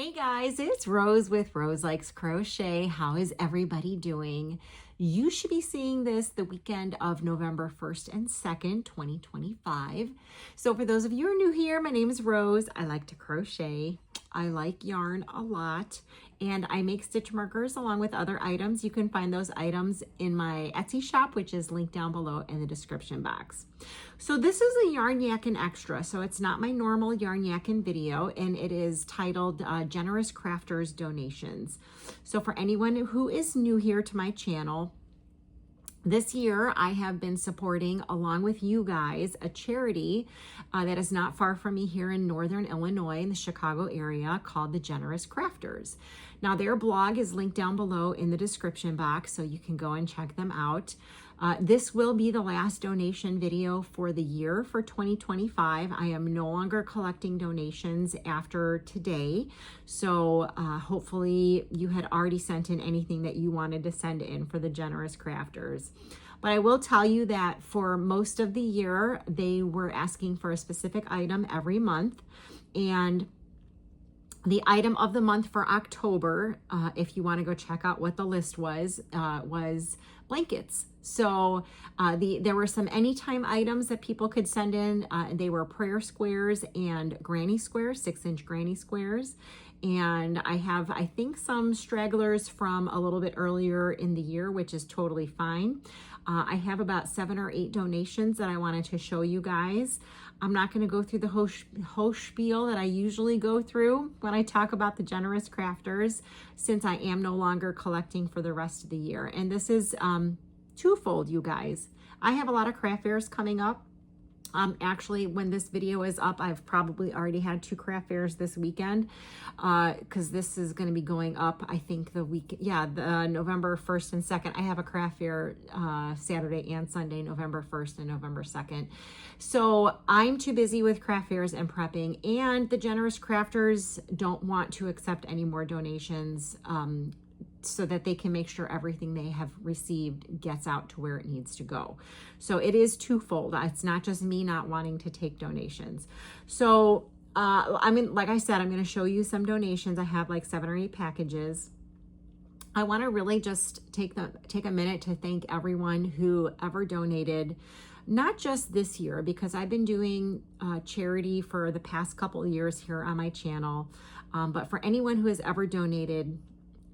Hey guys, it's Rose with Roselikescrochet. How is everybody doing? You should be seeing this the weekend of November 1st and 2nd, 2025. So for those of you who are new here, my name is Rose. I like to crochet. I like yarn a lot, and I make stitch markers along with other items. You can find those items in my Etsy shop, which is linked down below in the description box. So this is a yarn yakking extra. So it's not my normal yarn yakking video, and it is titled Generous Crafters Donations. So for anyone who is new here to my channel, this year, I have been supporting, along with you guys, a charity that is not far from me here in Northern Illinois in the Chicago area called the Generous Crafters. Now, their blog is linked down below in the description box, so you can go and check them out. This will be the last donation video for the year for 2025. I am no longer collecting donations after today. So hopefully you had already sent in anything that you wanted to send in for the Generous Crafters. But I will tell you that for most of the year, they were asking for a specific item every month. And the item of the month for October, if you want to go check out what the list was blankets. So there were some anytime items that people could send in. They were prayer squares and granny squares, 6-inch granny squares. And I have, I think, some stragglers from a little bit earlier in the year, which is totally fine. I have about 7 or 8 donations that I wanted to show you guys. I'm not going to go through the whole spiel that I usually go through when I talk about the Generous Crafters, since I am no longer collecting for the rest of the year. And this is twofold, you guys. I have a lot of craft fairs coming up. Actually, when this video is up, I've probably already had 2 craft fairs this weekend, because this is going to be going up, I think, the November 1st and 2nd. I have a craft fair Saturday and Sunday, November 1st and November 2nd. So I'm too busy with craft fairs and prepping, and the Generous Crafters don't want to accept any more donations, so that they can make sure everything they have received gets out to where it needs to go. So it is twofold. It's not just me not wanting to take donations. So, like I said, I'm going to show you some donations. I have like 7 or 8 packages. I want to really just take a minute to thank everyone who ever donated, not just this year, because I've been doing charity for the past couple of years here on my channel, but for anyone who has ever donated,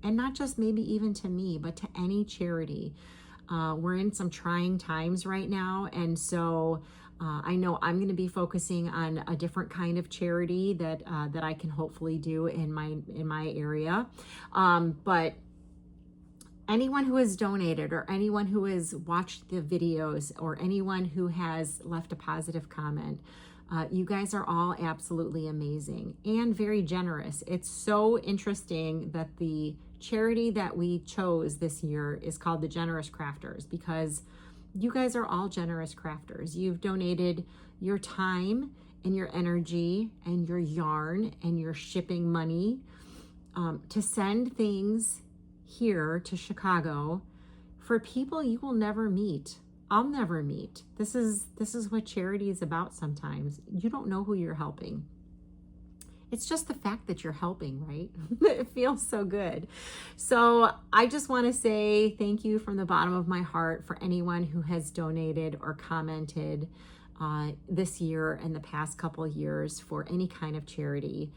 and not just maybe even to me, but to any charity. We're in some trying times right now. And so I know I'm going to be focusing on a different kind of charity that I can hopefully do in my area. But anyone who has donated, or anyone who has watched the videos, or anyone who has left a positive comment, you guys are all absolutely amazing and very generous. It's so interesting that the charity that we chose this year is called the Generous Crafters, because you guys are all generous crafters. You've donated your time and your energy and your yarn and your shipping money to send things here to Chicago for people you will never meet. I'll never meet. This is what charity is about sometimes. You don't know who you're helping. It's just the fact that you're helping, right? It feels so good. So I just want to say thank you from the bottom of my heart for anyone who has donated or commented this year and the past couple of years for any kind of charity.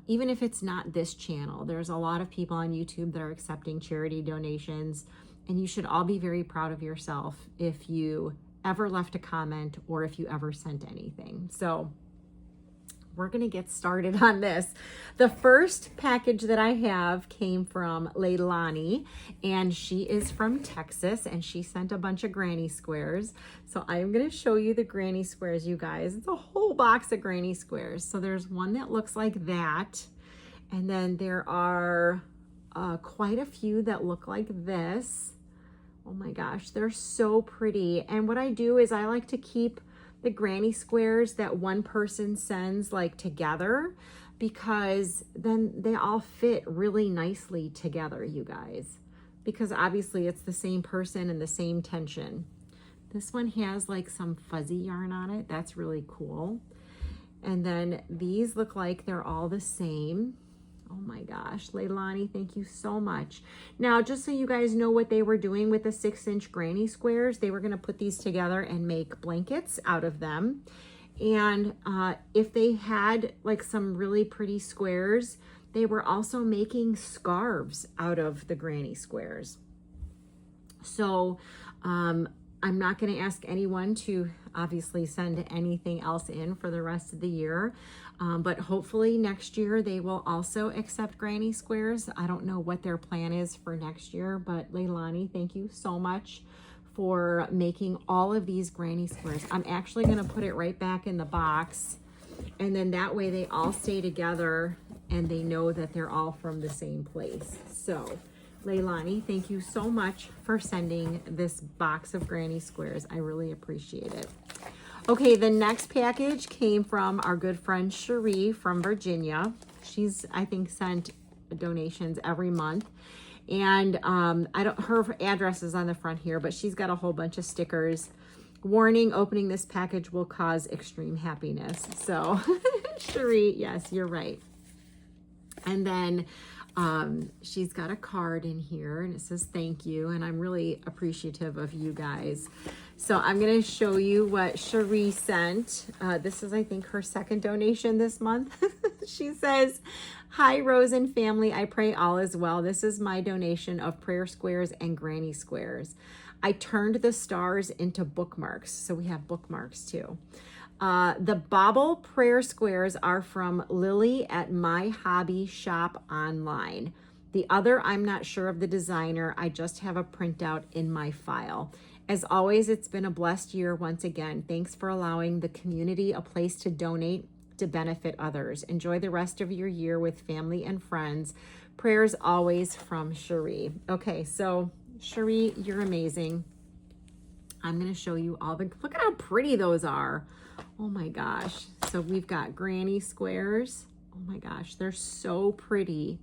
Even if it's not this channel, there's a lot of people on YouTube that are accepting charity donations. And you should all be very proud of yourself if you ever left a comment or if you ever sent anything. So we're going to get started on this. The first package that I have came from Leilani, and she is from Texas, and she sent a bunch of granny squares. So I'm going to show you the granny squares, you guys. It's a whole box of granny squares. So there's one that looks like that. And then there are quite a few that look like this. Oh my gosh, they're so pretty. And what I do is I like to keep the granny squares that one person sends like together, because then they all fit really nicely together, you guys, because obviously it's the same person and the same tension. This one has like some fuzzy yarn on it. That's really cool. And then these look like they're all the same. Oh my gosh, Leilani, thank you so much. Now, just so you guys know what they were doing with the 6-inch granny squares, they were going to put these together and make blankets out of them. And if they had like some really pretty squares, they were also making scarves out of the granny squares. So I'm not going to ask anyone to obviously send anything else in for the rest of the year. But hopefully next year they will also accept granny squares. I don't know what their plan is for next year, but Leilani, thank you so much for making all of these granny squares. I'm actually going to put it right back in the box, and then that way they all stay together and they know that they're all from the same place. So Leilani, thank you so much for sending this box of granny squares. I really appreciate it. Okay, the next package came from our good friend Cherie from Virginia. She's, I think, sent donations every month. And her address is on the front here, but she's got a whole bunch of stickers. Warning, opening this package will cause extreme happiness. So, Cherie, yes, you're right. And then she's got a card in here and it says thank you, and I'm really appreciative of you guys. So I'm going to show you what Cherie sent. This is, I think, her second donation this month. She says, "Hi, Rose and family. I pray all is well. This is my donation of prayer squares and granny squares. I turned the stars into bookmarks." So we have bookmarks too. The bauble prayer squares are from Lily at My Hobby Shop online. The other, I'm not sure of the designer. I just have a printout in my file. As always, it's been a blessed year once again. Thanks for allowing the community a place to donate to benefit others. Enjoy the rest of your year with family and friends. Prayers always, from Cherie. Okay, so Cherie, you're amazing. I'm going to show you all the, look at how pretty those are. Oh my gosh. So we've got granny squares. Oh my gosh, they're so pretty.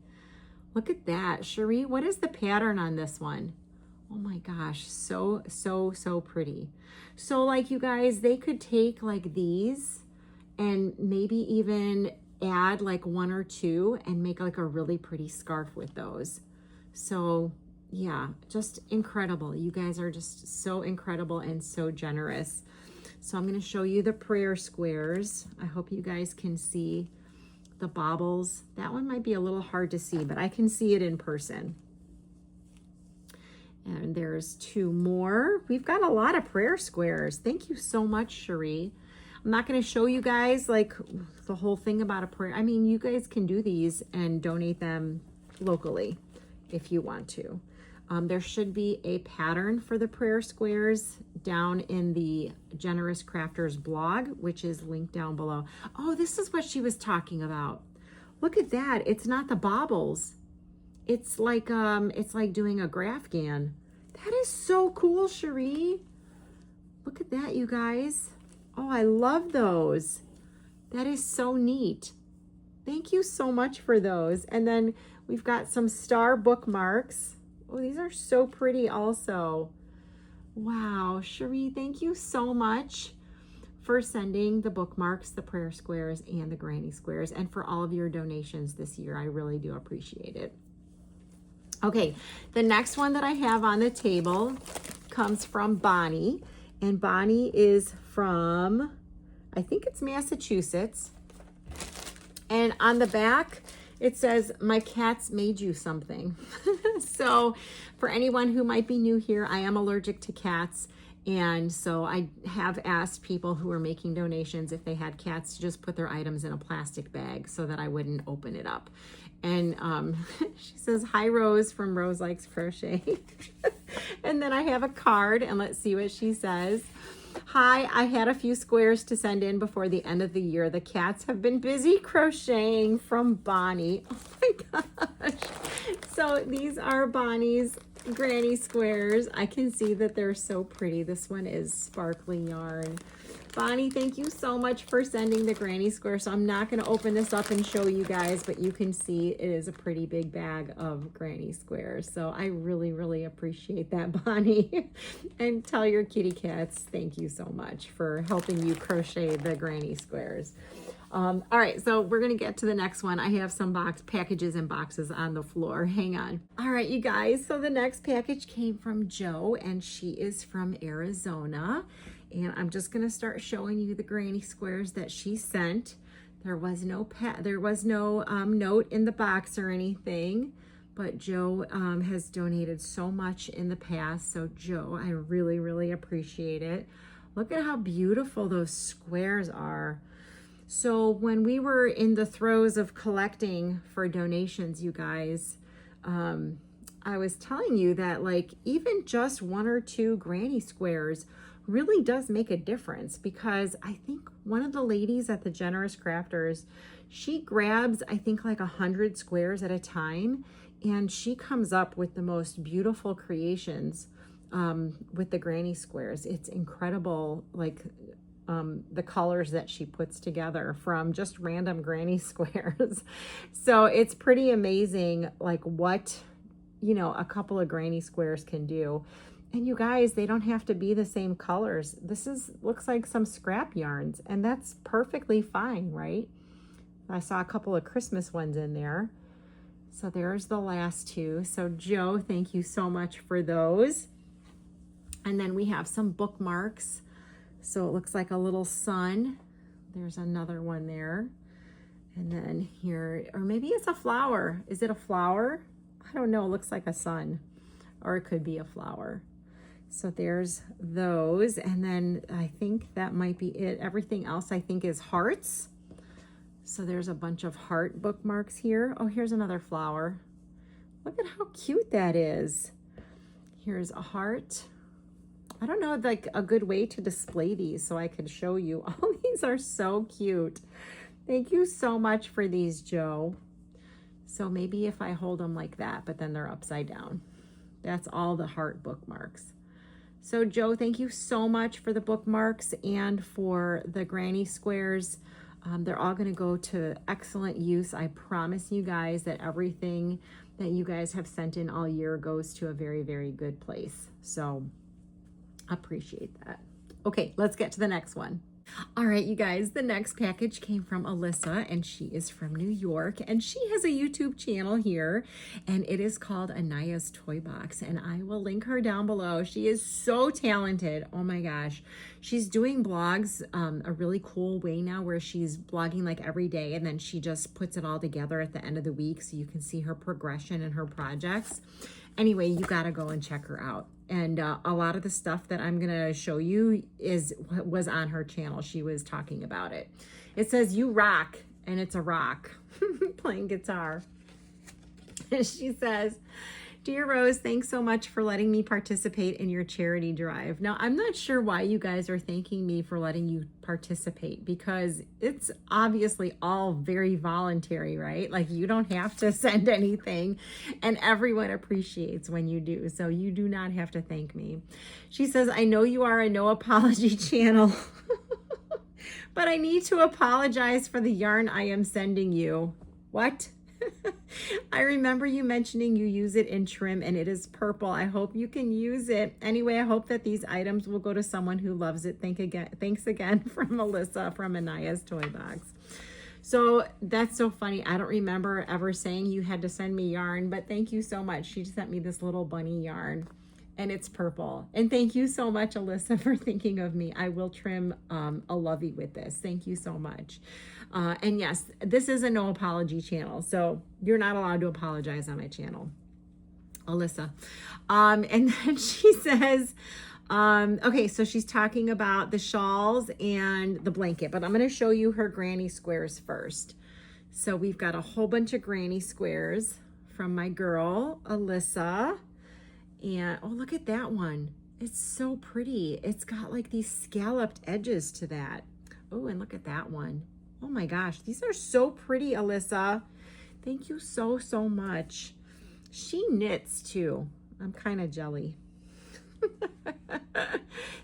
Look at that. Cherie, what is the pattern on this one? Oh my gosh, so pretty. So like, you guys, they could take like these and maybe even add like one or two and make like a really pretty scarf with those. So yeah, just incredible. You guys are just so incredible and so generous. So I'm going to show you the prayer squares. I hope you guys can see the baubles. That one might be a little hard to see, but I can see it in person. And there's two more. We've got a lot of prayer squares. Thank you so much, Cherie. I'm not going to show you guys like the whole thing about a prayer. I mean, you guys can do these and donate them locally if you want to. There should be a pattern for the prayer squares down in the Generous Crafters blog, which is linked down below. Oh, this is what she was talking about. Look at that. It's not the baubles. It's like doing a grafgan. That is so cool, Cherie. Look at that, you guys. Oh, I love those. That is so neat. Thank you so much for those. And then we've got some star bookmarks. Oh, these are so pretty also. Wow, Cherie, thank you so much for sending the bookmarks, the prayer squares, and the granny squares, and for all of your donations this year. I really do appreciate it. Okay, the next one that I have on the table comes from Bonnie, and Bonnie is from, I think it's Massachusetts. And on the back, it says, "My cats made you something." So for anyone who might be new here, I am allergic to cats. And so I have asked people who are making donations if they had cats to just put their items in a plastic bag so that I wouldn't open it up. And she says, "Hi, Rose," from Roselikescrochet. And then I have a card, and let's see what she says. "Hi, I had a few squares to send in before the end of the year. The cats have been busy crocheting," from Bonnie. Oh my gosh. So these are Bonnie's granny squares. I can see that they're so pretty. This one is sparkly yarn. Bonnie, thank you so much for sending the granny square. So I'm not going to open this up and show you guys, but you can see it is a pretty big bag of granny squares. So I really appreciate that, Bonnie. And tell your kitty cats thank you so much for helping you crochet the granny squares. All right, so we're gonna get to the next one. I have some packages and boxes on the floor. Hang on. All right, you guys, so the next package came from Jo, and she is from Arizona. And I'm just gonna start showing you the granny squares that she sent. There was no note in the box or anything, but Jo has donated so much in the past. So Jo, I really, really appreciate it. Look at how beautiful those squares are. So when we were in the throes of collecting for donations, you guys, I was telling you that like even just 1 or 2 granny squares really does make a difference, because I think one of the ladies at the Generous Crafters, she grabs, I think like 100 squares at a time, and she comes up with the most beautiful creations with the granny squares. It's incredible, like the colors that she puts together from just random granny squares. So it's pretty amazing, like what, you know, a couple of granny squares can do. And you guys, they don't have to be the same colors. This looks like some scrap yarns, and that's perfectly fine, right? I saw a couple of Christmas ones in there. So there's the last 2. So Jo, thank you so much for those. And then we have some bookmarks. So it looks like a little sun. There's another one there. And then here, or maybe it's a flower. Is it a flower? I don't know, it looks like a sun, or it could be a flower. So there's those, and then I think that might be it. Everything else I think is hearts. So there's a bunch of heart bookmarks here. Oh, here's another flower. Look at how cute that is. Here's a heart. I don't know, like a good way to display these so I could show you. Oh, these are so cute. Thank you so much for these, Jo. So maybe if I hold them like that, but then they're upside down. That's all the heart bookmarks. So Jo, thank you so much for the bookmarks and for the granny squares. They're all gonna go to excellent use. I promise you guys that everything that you guys have sent in all year goes to a very, very good place. So appreciate that. Okay, let's get to the next one. All right, you guys, the next package came from Alyssa, and she is from New York, and she has a YouTube channel here, and it is called Anaya's Toy Box, and I will link her down below. She is so talented. Oh my gosh. She's doing blogs a really cool way now, where she's blogging like every day, and then she just puts it all together at the end of the week so you can see her progression and her projects. Anyway, you gotta go and check her out. And a lot of the stuff that I'm gonna show you was on her channel. She was talking about it. It says, "You rock," and it's a rock playing guitar. And she says, "Dear Rose, thanks so much for letting me participate in your charity drive." Now, I'm not sure why you guys are thanking me for letting you participate, because it's obviously all very voluntary, right? Like, you don't have to send anything, and everyone appreciates when you do. So you do not have to thank me. She says, "I know you are a no apology channel, but I need to apologize for the yarn I am sending you." What? I remember you mentioning you use it in trim, and it is purple. I hope you can use it. Anyway, I hope that these items will go to someone who loves it. Thanks again from Melissa from Anaya's Toy Box. So that's so funny. I don't remember ever saying you had to send me yarn, but thank you so much. She sent me this little bunny yarn, and it's purple. And thank you so much, Alyssa, for thinking of me. I will trim a lovey with this. Thank you so much. And yes, this is a no apology channel, so you're not allowed to apologize on my channel, Alyssa. And then she says, okay, so she's talking about the shawls and the blanket, but I'm going to show you her granny squares first. So we've got a whole bunch of granny squares from my girl, Alyssa. And oh, look at that one. It's so pretty. It's got like these scalloped edges to that. Oh, and look at that one. Oh my gosh, these are so pretty, Alyssa. Thank you so, so much. She knits too. I'm kind of jelly.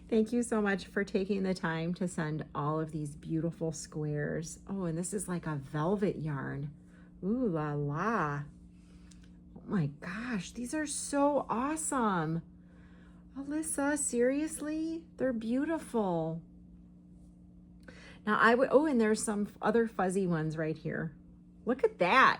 Thank you so much for taking the time to send all of these beautiful squares. Oh, and this is like a velvet yarn. Ooh la la. Oh my gosh, these are so awesome. Alyssa, seriously? They're beautiful. Now I would, oh, and there's some other fuzzy ones right here. Look at that.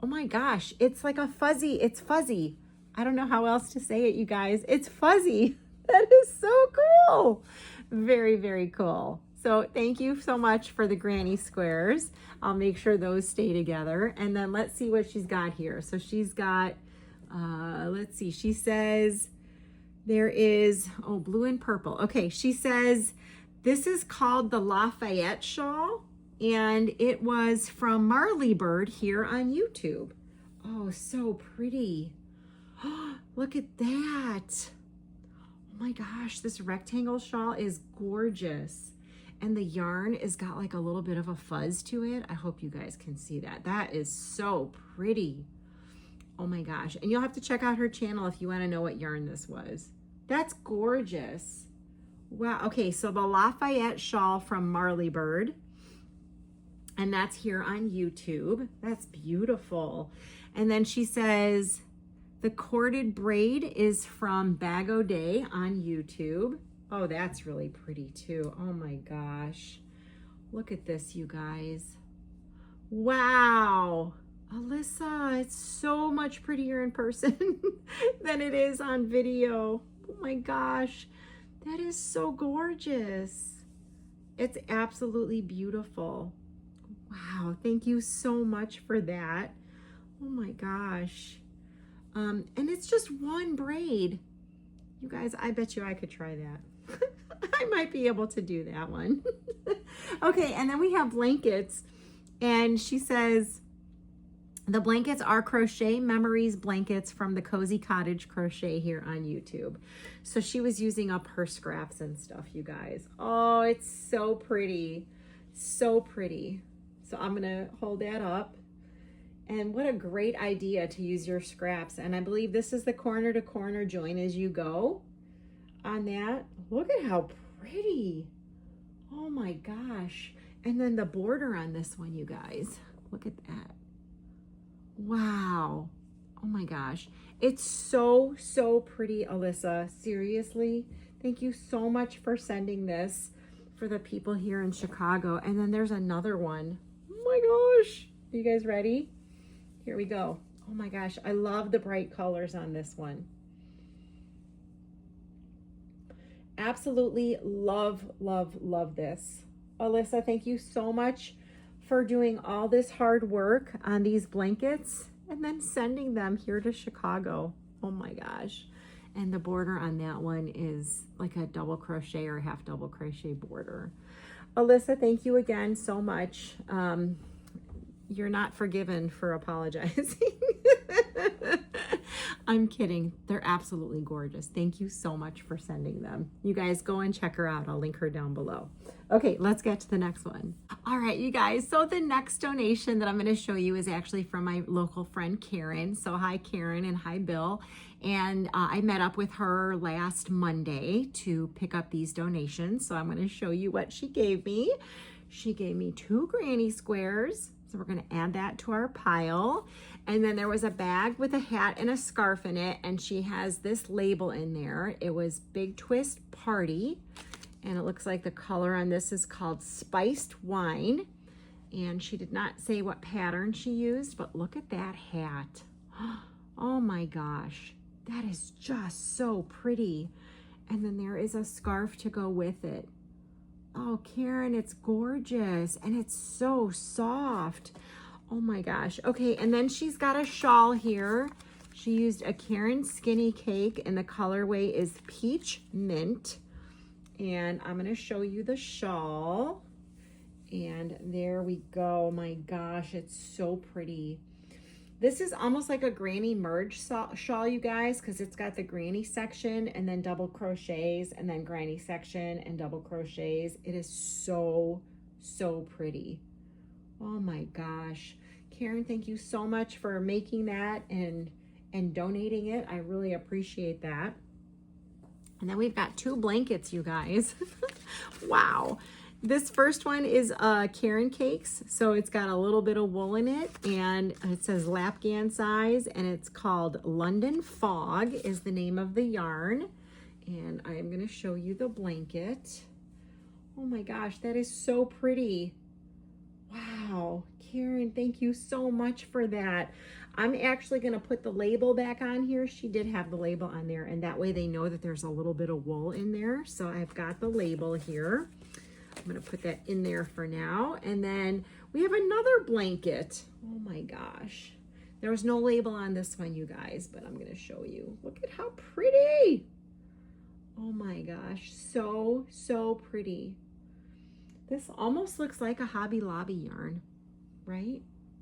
Oh my gosh, it's like a fuzzy, it's fuzzy. I don't know how else to say it, you guys. It's fuzzy. That is so cool. Very, very cool. So thank you so much for the granny squares. I'll make sure those stay together. And then let's see what she's got here. So she's got, let's see, she says there is, oh, blue and purple. Okay, she says this is called the Lafayette shawl, and it was from Marley Bird here on YouTube. Oh, so pretty. Look at that. Oh my gosh, this rectangle shawl is gorgeous. And the yarn has got like a little bit of a fuzz to it. I hope you guys can see that. That is so pretty. Oh my gosh. And you'll have to check out her channel if you want to know what yarn this was. That's gorgeous. Wow. Okay, so the Lafayette shawl from Marley Bird. And that's here on YouTube. That's beautiful. And then she says, the corded braid is from Bag O' Day on YouTube. Oh, that's really pretty too. Oh my gosh. Look at this, you guys. Wow. Alyssa, it's so much prettier in person than it is on video. Oh my gosh. That is so gorgeous. It's absolutely beautiful. Wow. Thank you so much for that. Oh my gosh. And it's just one braid. You guys, I bet you I could try that. I might be able to do that one. Okay, and then we have blankets. And she says, the blankets are Crochet Memories blankets from the Cozy Cottage Crochet here on YouTube. So she was using up her scraps and stuff, you guys. Oh, it's so pretty. So pretty. So I'm going to hold that up. And what a great idea to use your scraps. And I believe this is the corner to corner join as you go on that. Look at how pretty. Oh my gosh. And then the border on this one, you guys. Look at that. Wow. Oh my gosh. It's so, so pretty, Alyssa. Seriously. Thank you so much for sending this for the people here in Chicago. And then there's another one. Oh my gosh. Are you guys ready? Here we go. Oh my gosh. I love the bright colors on this one. Absolutely love, love, love this. Alyssa, thank you so much for doing all this hard work on these blankets and then sending them here to Chicago. Oh my gosh. And the border on that one is like a double crochet or half double crochet border. Alyssa, thank you again so much. You're not forgiven for apologizing. I'm kidding. They're absolutely gorgeous. Thank you so much for sending them. You guys go and check her out. I'll link her down below. Okay, let's get to the next one. All right, you guys. So the next donation that I'm going to show you is actually from my local friend, Karen. So hi, Karen, and hi, Bill. And I met up with her last Monday to pick up these donations. So I'm going to show you what she gave me. She gave me 2 granny squares. So we're going to add that to our pile. And then there was a bag with a hat and a scarf in it. And she has this label in there. It was Big Twist Party. And it looks like the color on this is called Spiced Wine. And she did not say what pattern she used, but look at that hat. Oh my gosh. That is just so pretty. And then there is a scarf to go with it. Oh, Karen, it's gorgeous. And it's so soft. Oh my gosh. Okay, and then she's got a shawl here. She used a Karen Skinny Cake, and the colorway is Peach Mint. And I'm going to show you the shawl. And there we go. My gosh, it's so pretty. This is almost like a granny merge shawl, you guys, because it's got the granny section and then double crochets and then granny section and double crochets. It is so, so pretty. Oh my gosh. Karen, thank you so much for making that and donating it. I really appreciate that. And then we've got 2 blankets, you guys. Wow. This first one is Karen Cakes. So it's got a little bit of wool in it, and it says Lapgan size, and it's called London Fog is the name of the yarn. And I'm going to show you the blanket. Oh my gosh, that is so pretty. Wow, Karen, thank you so much for that. I'm actually going to put the label back on here. She did have the label on there, and that way they know that there's a little bit of wool in there. So I've got the label here. I'm going to put that in there for now. And then we have another blanket. Oh my gosh. There was no label on this one, you guys, but I'm going to show you. Look at how pretty. Oh my gosh, so, so pretty. This almost looks like a Hobby Lobby yarn, right?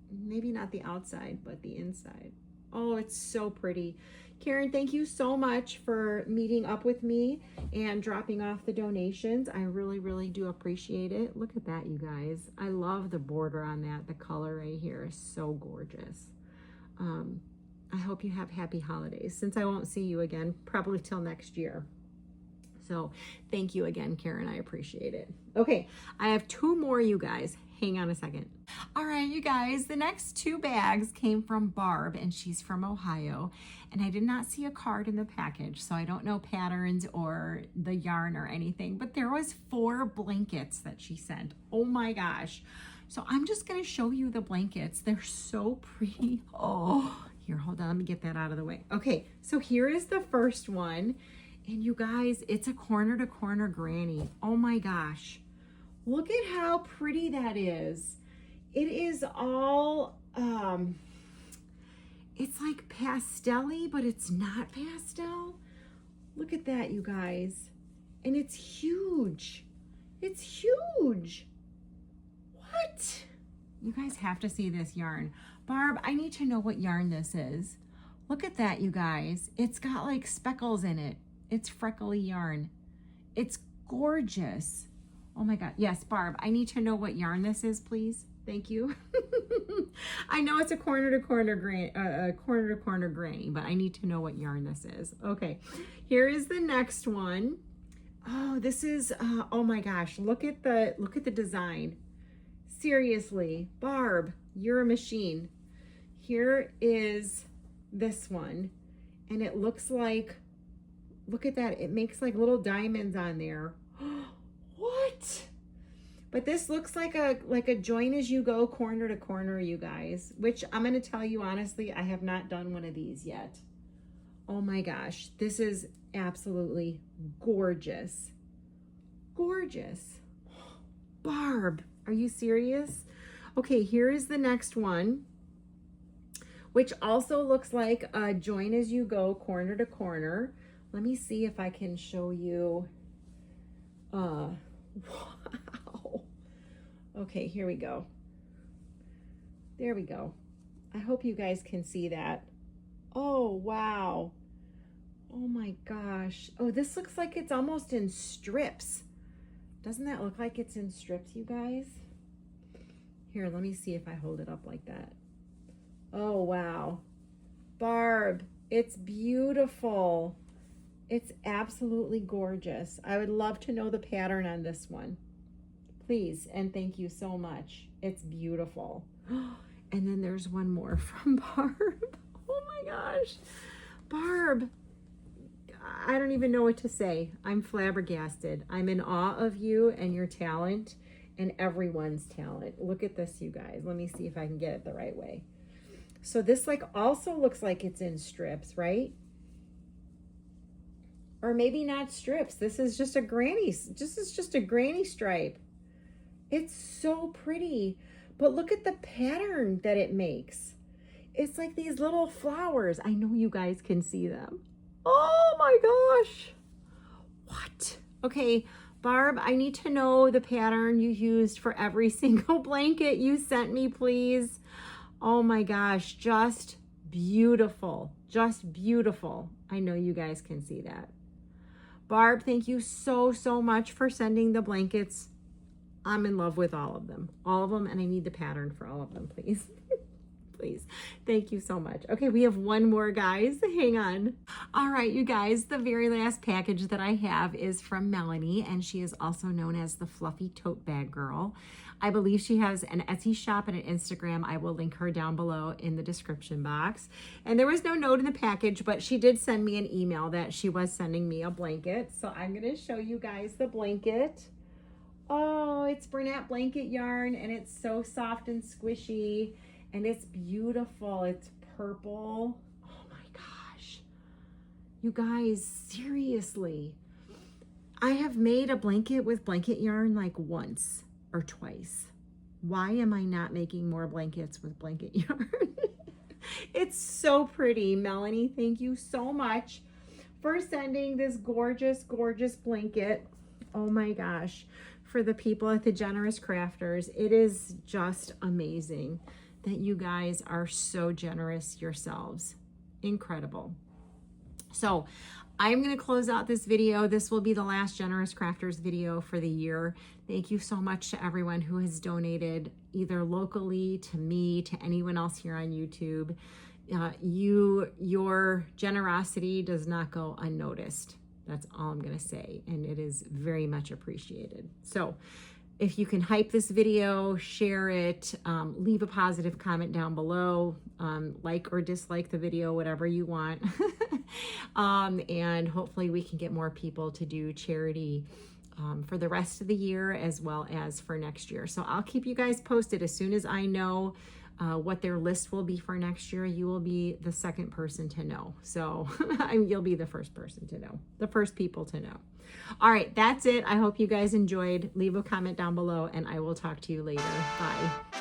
Maybe not the outside, but the inside. Oh, it's so pretty. Karen, thank you so much for meeting up with me and dropping off the donations. I really, really do appreciate it. Look at that, you guys. I love the border on that. The color right here is so gorgeous. I hope you have happy holidays, since I won't see you again probably till next year. So thank you again, Karen. I appreciate it. Okay, I have two more, you guys. Hang on a second. All right, you guys, the next two bags came from Barb, and she's from Ohio. And I did not see a card in the package, so I don't know patterns or the yarn or anything, but there was 4 blankets that she sent. Oh my gosh. So I'm just gonna show you the blankets. They're so pretty. Oh, here, hold on, let me get that out of the way. Okay, so here is the first one. And you guys, it's a corner to corner granny. Oh my gosh. Look at how pretty that is. It is all, it's like pastel-y, but it's not pastel. Look at that, you guys. And it's huge. It's huge. What? You guys have to see this yarn. Barb, I need to know what yarn this is. Look at that, you guys. It's got like speckles in it. It's freckly yarn. It's gorgeous. Oh my God. Yes, Barb, I need to know what yarn this is, please. Thank you. I know it's a corner to corner granny, but I need to know what yarn this is. Okay, here is the next one. Oh, this is, oh my gosh. Look at the design. Seriously, Barb, you're a machine. Here is this one, and it looks like, look at that. It makes like little diamonds on there. What? But this looks like a join as you go, corner to corner, you guys, which I'm going to tell you honestly, I have not done one of these yet. Oh my gosh. This is absolutely gorgeous. Gorgeous. Barb, are you serious? Okay, here is the next one, which also looks like a join as you go, corner to corner. Let me see if I can show you. Wow. Okay, here we go. There we go. I hope you guys can see that. Oh, wow. Oh my gosh. Oh, this looks like it's almost in strips. Doesn't that look like it's in strips, you guys? Here, let me see if I hold it up like that. Oh, wow. Barb, it's beautiful. It's absolutely gorgeous. I would love to know the pattern on this one. Please, and thank you so much. It's beautiful. And then there's one more from Barb. Oh my gosh. Barb, I don't even know what to say. I'm flabbergasted. I'm in awe of you and your talent and everyone's talent. Look at this, you guys. Let me see if I can get it the right way. So this like also looks like it's in strips, right? Or maybe not strips. This is just a granny. This is just a granny stripe. It's so pretty. But look at the pattern that it makes. It's like these little flowers. I know you guys can see them. Oh my gosh. What? Okay, Barb, I need to know the pattern you used for every single blanket you sent me, please. Oh my gosh, just beautiful. Just beautiful. I know you guys can see that. Barb, thank you so, so much for sending the blankets. I'm in love with all of them, and I need the pattern for all of them, please. Please. Thank you so much. Okay, we have one more, guys. Hang on. All right, you guys, the very last package that I have is from Melanie, and she is also known as the Fluffy Tote Bag Girl. I believe she has an Etsy shop and an Instagram. I will link her down below in the description box. And there was no note in the package, but she did send me an email that she was sending me a blanket. So I'm going to show you guys the blanket. Oh, it's Bernat blanket yarn, and it's so soft and squishy, and it's beautiful. It's purple. Oh my gosh. You guys, seriously. I have made a blanket with blanket yarn like once or twice. Why am I not making more blankets with blanket yarn? It's so pretty. Melanie, thank you so much for sending this gorgeous, gorgeous blanket. Oh my gosh. For the people at the Generous Crafters, it is just amazing that you guys are so generous yourselves. Incredible. So I'm going to close out this video. This will be the last Generous Crafters video for the year. Thank you so much to everyone who has donated, either locally, to me, to anyone else here on YouTube. Your generosity does not go unnoticed. That's all I'm going to say, and it is very much appreciated. So if you can hype this video, share it, leave a positive comment down below, like or dislike the video, whatever you want. And hopefully we can get more people to do charity for the rest of the year as well as for next year. So I'll keep you guys posted as soon as I know what their list will be for next year. You will be the second person to know. So you'll be the first person to know, the first people to know. All right, that's it. I hope you guys enjoyed. Leave a comment down below, and I will talk to you later. Bye.